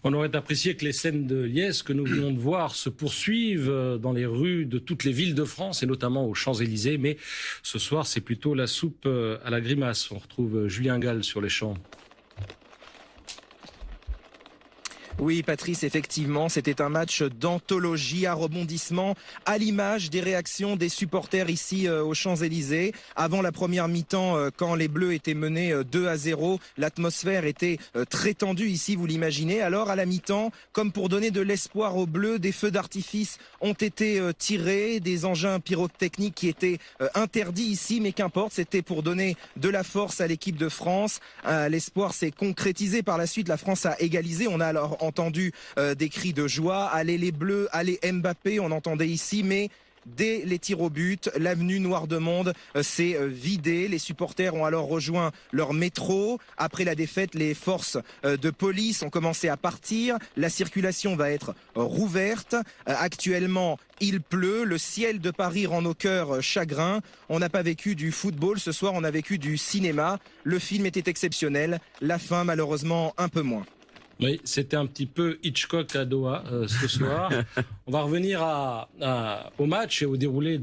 On aurait apprécié que les scènes de liesse que nous venons de voir se poursuivent dans les rues de toutes les villes de France et notamment aux Champs-Élysées. Mais ce soir, c'est plutôt la soupe à la grimace. On retrouve Julien Gall sur les champs. Oui, Patrice, effectivement, c'était un match d'anthologie à rebondissement, à l'image des réactions des supporters ici aux Champs-Élysées. Avant la première mi-temps, quand les Bleus étaient menés 2-0, l'atmosphère était très tendue ici, vous l'imaginez. Alors à la mi-temps, comme pour donner de l'espoir aux Bleus, des feux d'artifice ont été tirés, des engins pyrotechniques qui étaient interdits ici, mais qu'importe, c'était pour donner de la force à l'équipe de France. L'espoir s'est concrétisé par la suite, la France a égalisé. On a alors entendu des cris de joie, allez les Bleus, allez Mbappé, on entendait ici, mais dès les tirs au but, l'avenue Noire-de-Monde s'est vidée. Les supporters ont alors rejoint leur métro. Après la défaite, les forces de police ont commencé à partir. La circulation va être rouverte. Actuellement, il pleut. Le ciel de Paris rend nos cœurs chagrins. On n'a pas vécu du football. Ce soir, on a vécu du cinéma. Le film était exceptionnel. La fin, malheureusement, un peu moins. Oui, c'était un petit peu Hitchcock à Doha ce soir. On va revenir au match et au déroulé